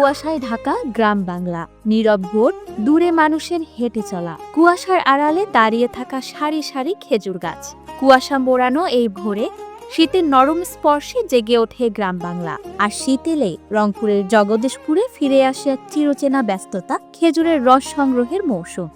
কুয়াশায় ঢাকা গ্রাম বাংলা, নীরব ভোর, দূরে মানুষের হেঁটে চলা, কুয়াশার আড়ালে দাঁড়িয়ে থাকা সারি সারি খেজুর গাছ। কুয়াশা মোড়ানো এই ভোরে শীতের নরম স্পর্শে জেগে ওঠে গ্রাম বাংলা। আর শীত এলেই রংপুরের জগদীশপুরে ফিরে আসে এক চিরচেনা ব্যস্ততা, খেজুরের রস সংগ্রহের মৌসুম।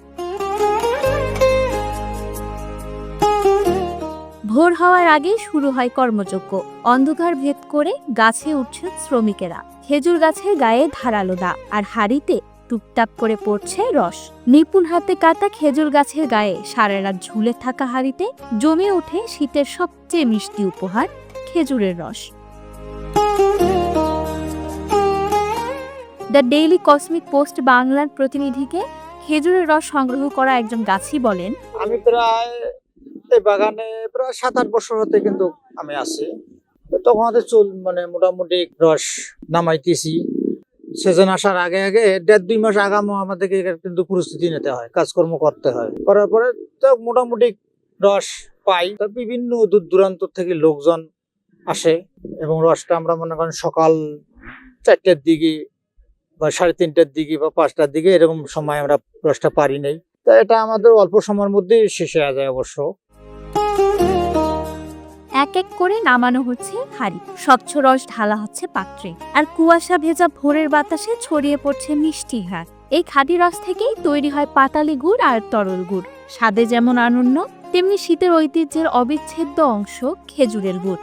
ভোর হওয়ার আগে শুরু হয় কর্মযজ্ঞ। অন্ধকার ভেদ করে গাছে উঠছেন শ্রমিকেরা। খেজুর গাছের গায়ে ধারালো দা, আর হাড়িতে টুপটাপ করে পড়ছে রস। নিপুণ হাতে কাটা খেজুর গাছের গায়ে সারা রাত ঝুলে থাকা হাড়িতে জমে ওঠে শীতের সবচেয়ে মিষ্টি উপহার, খেজুরের রস। দ্য ডেইলি কসমিক পোস্ট বাংলার প্রতিনিধিকে খেজুরের রস সংগ্রহ করা একজন গাছি বলেন, আমি প্রায় এই বাগানে প্রায় 7-8 বছর হতে কিন্তু আমি আছি। তখন আমাদের চুল মোটামুটি রস নামাইতেছি। সেজন আসার আগে আগে 1.5-2 মাস আগামও আমাদেরকে কিন্তু প্রস্তুতি নিতে হয়, কাজকর্ম করতে হয়। করার পরে তো মোটামুটি রস পাই। বিভিন্ন দূর দূরান্ত থেকে লোকজন আসে এবং রসটা আমরা মনে করেন সকাল 4টার দিকে বা 3:30টার দিকে বা 5টার দিকে এরকম সময় আমরা রসটা পারি নেই। তা এটা আমাদের অল্প সময়ের মধ্যে শেষ হয়ে যায় অবশ্য। এক এক করে নামানো হচ্ছে হাড়ি, স্বচ্ছ রস ঢালা হচ্ছে পাত্রে, আর কুয়াশা ভেজা ভোরের বাতাসে ছড়িয়ে পড়ছে মিষ্টি হাড়। এই খাঁটি রস থেকেই তৈরি হয় পাতালি গুড় আর তরল গুড়। স্বাদে যেমন অনন্য, তেমনি শীতের ঐতিহ্যের অবিচ্ছেদ্য অংশ খেজুরের গুড়।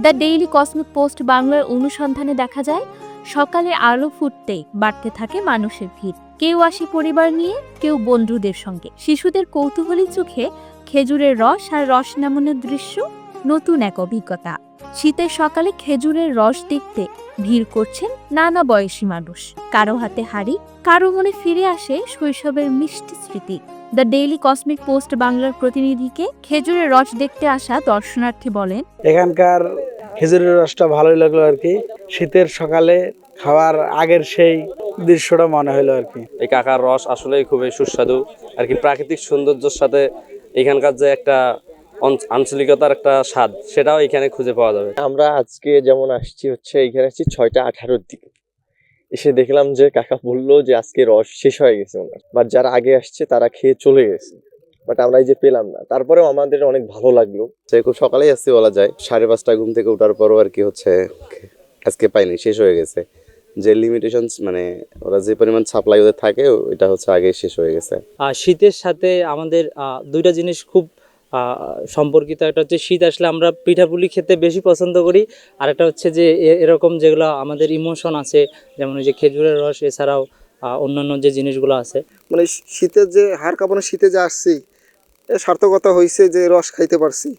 দ্য ডেইলি কসমিক পোস্ট বাংলার অনুসন্ধানে দেখা যায়, সকালে আলো ফুটতেই বাড়তে থাকে মানুষের ভিড়। কেউ আসে পরিবার নিয়ে, কেউ বন্ধুদের সঙ্গে। শিশুদের কৌতূহলী চোখে খেজুরের রস আর রস নামানোর দৃশ্য নতুন এক অভিজ্ঞতা। শীতের সকালে খেজুরের রস দেখতে ভিড় করছেন নানা বয়সী মানুষ। কারো হাতে হাড়ি, কারো মনে ফিরে আসে শৈশবের মিষ্টি স্মৃতি। দ্য ডেইলি কসমিক পোস্ট বাংলার প্রতিনিধিকে খেজুরের রস দেখতে আসা দর্শনার্থী বলেন, এখানকার খেজুরের রসটা ভালোই লাগলো আর কি। শীতের সকালে খাওয়ার আগের সেই দৃশ্যটা মনে হলো আর কি। এই কাকার রস আসলেই খুবই সুস্বাদু আর কি। প্রাকৃতিক সৌন্দর্যের সাথে এখানকার যে একটা আঞ্চলিকতার একটা স্বাদ, সেটাও এখানে খুঁজে পাওয়া যাবে। আমরা আজকে যেমন আসছি এখানে আসছি 6:18-র দিকে। এসে দেখলাম যে কাকা বললো যে আজকে রস শেষ হয়ে গেছে ওনার, বাট যারা আগে আসছে তারা খেয়ে চলে গেছে, বাট আমরা এই যে পেলাম না। তারপরেও আমাদের অনেক ভালো লাগলো। খুব সকালেই আসছে বলা যায়, 5:30 ঘুম থেকে ওঠার পরও আর কি আজকে পাইনি, শেষ হয়ে গেছে। যে লিমিটেশনস ওরা যে পরিমাণ সাপ্লাই ওদের থাকে ওইটা আগে শেষ হয়ে গেছে। শীতের সাথে আমাদের দুইটা জিনিস খুব সম্পর্কিত। একটা হচ্ছে শীত আসলে আমরা পিঠাপুলি খেতে বেশি পছন্দ করি, আর একটা হচ্ছে যে এরকম যেগুলো আমাদের ইমোশন আছে, যেমন ওই যে খেজুরের রস, এছাড়াও অন্যান্য যে জিনিসগুলো আছে। শীতের যে হাড় কাঁপানো শীতে যে আসছি, সার্থকতা হয়েছে যে রস খাইতে পারছি।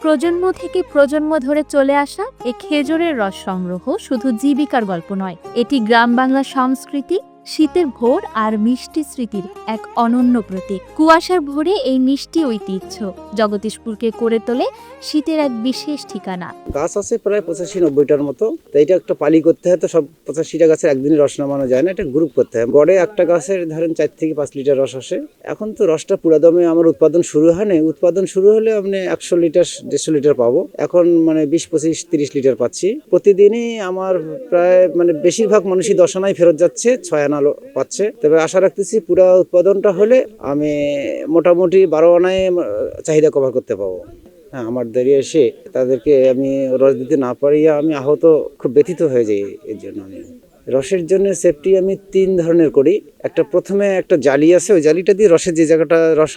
প্রজন্ম থেকে প্রজন্ম ধরে চলে আসা এই খেজুরের রস সংগ্রহ শুধু জীবিকার গল্প নয়, এটি গ্রাম বাংলার সংস্কৃতি, শীতের ভোর আর মিষ্টি স্মৃতির এক অনন্য প্রতীক। কুয়াশার ভোরে এই মিষ্টি ঐতিহ্য জগদীশপুরকে করে তোলে শীতের এক বিশেষ ঠিকানা। গাছ আছে প্রায় 85-90টার মতো। তো এটা একটা পালি করতে হয়, তো সব 85টা গাছের একদিনই রস নামানো যায় না, এটা গ্রুপ করতে হয়। গড়ে একটা গাছের ধরেন 4 থেকে 5 লিটার রস আসে। এখন তো রসটা পুরা দমে আমার উৎপাদন শুরু হয় না। উৎপাদন শুরু হলে আপনি 100 লিটার 150 লিটার পাবো। এখন 20, 25, 30 লিটার পাচ্ছি প্রতিদিনই। আমার প্রায় বেশিরভাগ মানুষই 10 আনায় ফেরত যাচ্ছে, 6 আনা পাচ্ছে। তবে আশা রাখতেছি পুরা উৎপাদনটা হলে আমি মোটামুটি 12 আনায় চাহিদা কভার করতে পারবো। হ্যাঁ, আমার দেরি এসে তাদেরকে আমি রস দিতে না পারিয়া আমি আহত, খুব ব্যথিত হয়ে যাই। এর জন্য আমি রসের জন্য সেফটি আমি 3 ধরনের করি। প্রথমে একটা জালি আছে, ওই জালিটা দিয়ে রসের যে জায়গাটা রস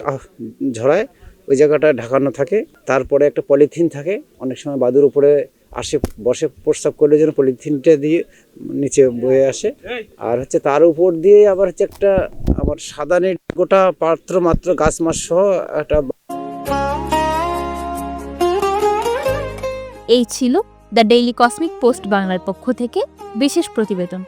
ঝরায় ওই জায়গাটা ঢাকানো থাকে। তারপরে একটা পলিথিন থাকে, অনেক সময় বাদুর উপরে আসে বসে প্রস্রাব করলে যেন পলিথিনটা দিয়ে নিচে বয়ে আসে। আর তার উপর দিয়ে আবার একটা আমার সাদা নেট, গোটা পাত্র মাত্র গাছ মাছ সহ একটা। এই ছিল দ্য ডেইলি কসমিক পোস্ট বাংলার পক্ষ থেকে বিশেষ প্রতিবেদন।